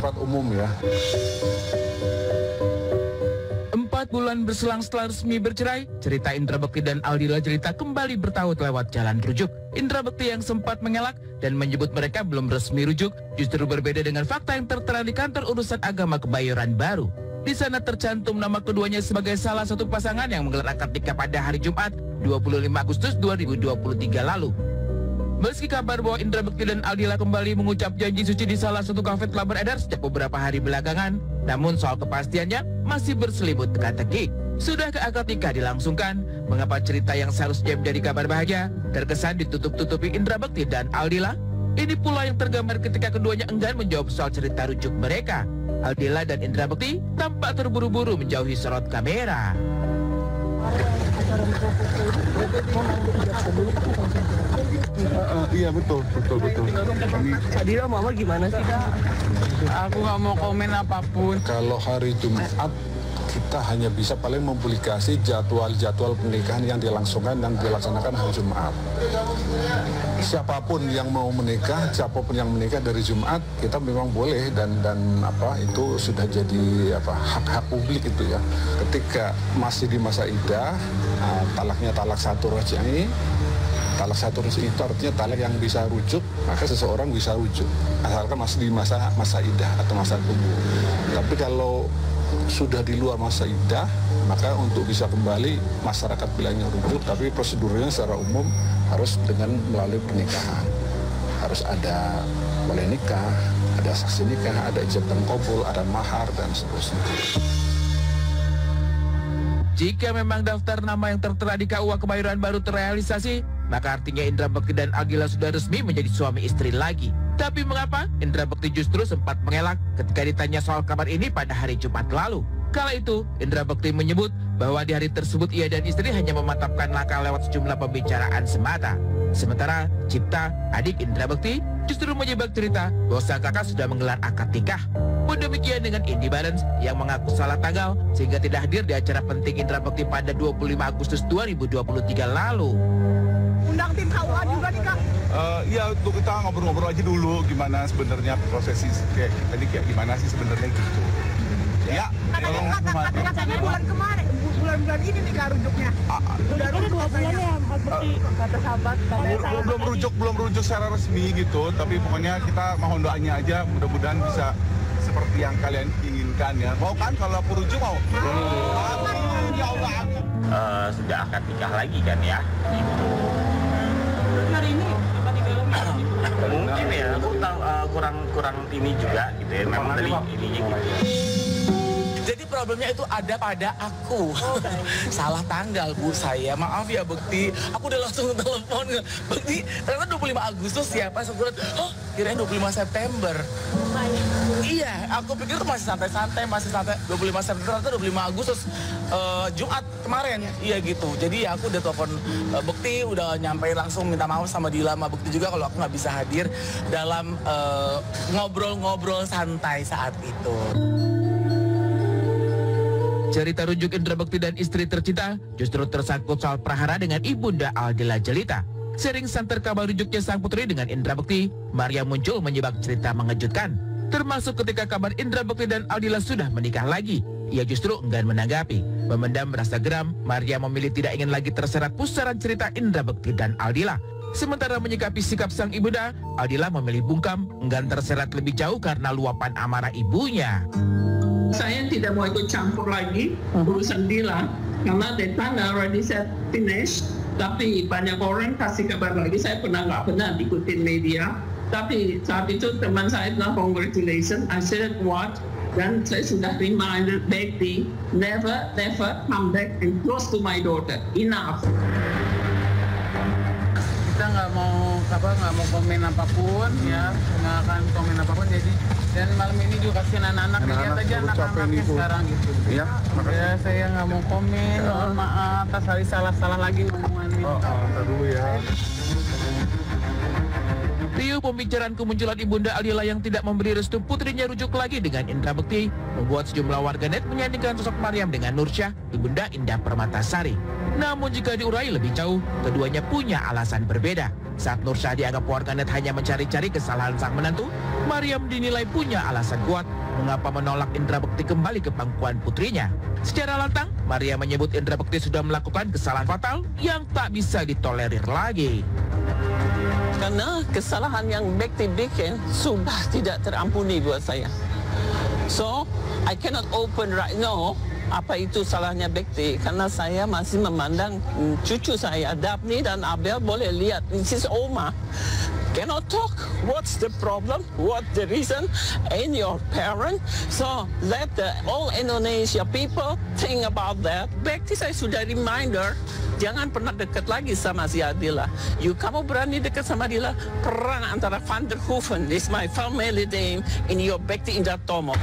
tempat umum ya. 4 bulan berselang setelah resmi bercerai, cerita Indra Bekti dan Aldila Jelita kembali bertaut lewat jalan rujuk. Indra Bekti yang sempat mengelak dan menyebut mereka belum resmi rujuk justru berbeda dengan fakta yang tertera di kantor urusan agama Kebayoran Baru. Di sana tercantum nama keduanya sebagai salah satu pasangan yang menggelar akad nikah pada hari Jumat 25 Agustus 2023 lalu. Meski kabar bahwa Indra Bekti dan Aldila kembali mengucap janji suci di salah satu kafe telah beredar sejak beberapa hari belakangan, namun soal kepastiannya masih berselimut teka-teki. Sudahkah akad nikah dilangsungkan? Mengapa cerita yang seharusnya menjadi kabar bahagia terkesan ditutup-tutupi Indra Bekti dan Aldila? Ini pula yang tergambar ketika keduanya enggan menjawab soal cerita rujuk mereka. Aldila dan Indra Bekti tampak terburu-buru menjauhi sorot kamera. Iya betul. Adila mama gimana sih Kak? Aku nggak mau komen apapun. Kalau hari Jumat kita hanya bisa paling mempublikasi jadwal pernikahan yang dilangsungkan dan dilaksanakan hari Jumat. Siapapun yang mau menikah, siapapun yang menikah dari Jumat, kita memang boleh dan itu sudah jadi hak-hak publik itu ya. Ketika masih di masa iddah, talaknya talak satu raj'i. Talak satu raj'i itu artinya talak yang bisa rujuk, maka seseorang bisa rujuk asalkan masih di masa iddah atau masa tunggu. Tapi kalau sudah di luar masa iddah, maka untuk bisa kembali masyarakat bilangnya rujuk, tapi prosedurnya secara umum harus dengan melalui pernikahan. Harus ada oleh nikah, ada saksi nikah, ada ijab dan qabul, ada mahar dan seterusnya. Jika memang daftar nama yang tertera di KUA Kebayoran Baru terrealisasi, maka artinya Indra Bekti dan Aldila sudah resmi menjadi suami istri lagi. Tapi mengapa Indra Bekti justru sempat mengelak ketika ditanya soal kabar ini pada hari Jumat lalu? Kala itu, Indra Bekti menyebut bahwa di hari tersebut ia dan istri hanya memantapkan langkah lewat sejumlah pembicaraan semata. Sementara Cipta, adik Indra Bekti, justru menyebab cerita bahwa sang kakak sudah menggelar akad nikah. Pun demikian dengan Indi Barens yang mengaku salah tanggal sehingga tidak hadir di acara penting Indra Bekti pada 25 Agustus 2023 lalu. Undang tim KUA juga nih Kak? Iya, untuk kita ngobrol-ngobrol aja dulu gimana sebenarnya proses kayak gimana sih sebenarnya gitu. Ya, katanya bulan kemarin, bulan ini nih Kak rujuknya. Udah 2 bulan ya, kata sahabat. Belum rujuk secara resmi gitu, tapi pokoknya kita mohon doanya aja mudah-mudahan bisa seperti yang kalian inginkan ya. Mau kan kalau aku rujuk mau? Ya Allah. Sudah akad nikah lagi kan ya? Gitu. Hari ini apa di dalam? Mungkin ya, aku tahu kurang ini juga gitu ya. Memang dari ininya gitu. Jadi problemnya itu ada pada aku. Salah tanggal Bu saya. Maaf ya Bekti. Aku udah langsung telepon. Bekti, ternyata 25 Agustus ya. Pas aku lihat, oh kirain 25 September. Iya, aku pikir itu masih santai-santai, masih santai. 25 September atau 25 Agustus Jumat kemarin. Iya gitu. Jadi ya aku udah telepon Bekti, udah nyampein langsung minta maaf sama Dila sama Bekti juga kalau aku nggak bisa hadir dalam ngobrol-ngobrol santai saat itu. Cerita rujuk Indra Bekti dan istri tercinta justru tersangkut soal prahara dengan ibunda Aldila Jelita. Sering santer kabar rujuknya sang putri dengan Indra Bekti, Maria muncul menyebab cerita mengejutkan. Termasuk ketika kabar Indra Bekti dan Aldila sudah menikah lagi. Ia justru enggan menanggapi. Memendam rasa geram, Maria memilih tidak ingin lagi terseret pusaran cerita Indra Bekti dan Aldila. Sementara menyikapi sikap sang ibunda, Aldila memilih bungkam, enggan terseret lebih jauh karena luapan amarah ibunya. Saya tidak mau ikut campur lagi urusan Dila karena the time already said finish. Tapi banyak orang kasih kabar lagi. Saya nggak pernah ikutin media. Tapi saat itu teman saya bilang congratulations. I said what? Dan saya sudah reminder Bekti never come back and close to my daughter. Enough. Kita nggak mau komen apapun ya, nggak akan komen apapun. Jadi dan malam ini juga kasihan anak-anak, lihat aja anak-anaknya sekarang gitu. Iya, ya saya nggak mau komen, mohon maaf atas hari salah lagi ngomongannya. Ntar dulu ya. Riuh pembicaraan kemunculan ibunda Aldila yang tidak memberi restu putrinya rujuk lagi dengan Indra Bekti membuat sejumlah warganet menyandingkan sosok Mariam dengan Nursyah, ibunda Indah Permatasari. Namun jika diurai lebih jauh, keduanya punya alasan berbeda. Saat Nur Syah dianggap warganet hanya mencari-cari kesalahan sang menantu, Mariam dinilai punya alasan kuat mengapa menolak Indra Bekti kembali ke pangkuan putrinya. Secara lantang, Mariam menyebut Indra Bekti sudah melakukan kesalahan fatal yang tak bisa ditolerir lagi. Karena kesalahan yang Bekti bikin sudah tidak terampuni buat saya. So, I cannot open right now apa itu salahnya Bekti, karena saya masih memandang cucu saya, Daphne dan Abel, boleh lihat, this is Oma. Cannot talk, what's the problem, what the reason, and your parent. So, let the all Indonesia people think about that. Bekti saya sudah reminder, jangan pernah dekat lagi sama si Adila. Kamu berani dekat sama Adila, perang antara Van der Hoeven, this is my family name, in your Bekti Indra Tomo.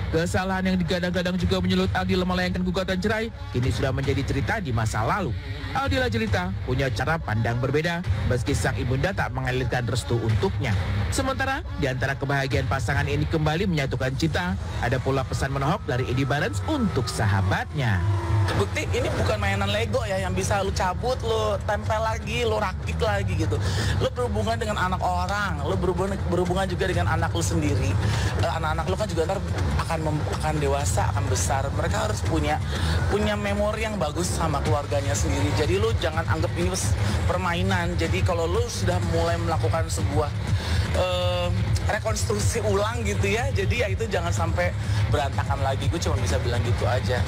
Kesalahan yang digadang-gadang juga menyulut Aldila melayangkan gugatan cerai kini sudah menjadi cerita di masa lalu. Aldila Jelita punya cara pandang berbeda meski sang ibunda tak mengalirkan restu untuknya. Sementara di antara kebahagiaan pasangan ini kembali menyatukan cinta, ada pula pesan menohok dari Edi Barens untuk sahabatnya. Bukti ini bukan mainan Lego ya yang bisa lu cabut, lu tempel lagi, lu rakit lagi gitu. Lu berhubungan dengan anak orang, lu berhubungan juga dengan anak lu sendiri. Anak-anak lu kan juga ntar akan dewasa, akan besar. Mereka harus punya memori yang bagus sama keluarganya sendiri. Jadi lu jangan anggap ini permainan. Jadi kalau lu sudah mulai melakukan sebuah rekonstruksi ulang gitu ya, jadi ya itu jangan sampai berantakan lagi. Gue cuma bisa bilang gitu aja.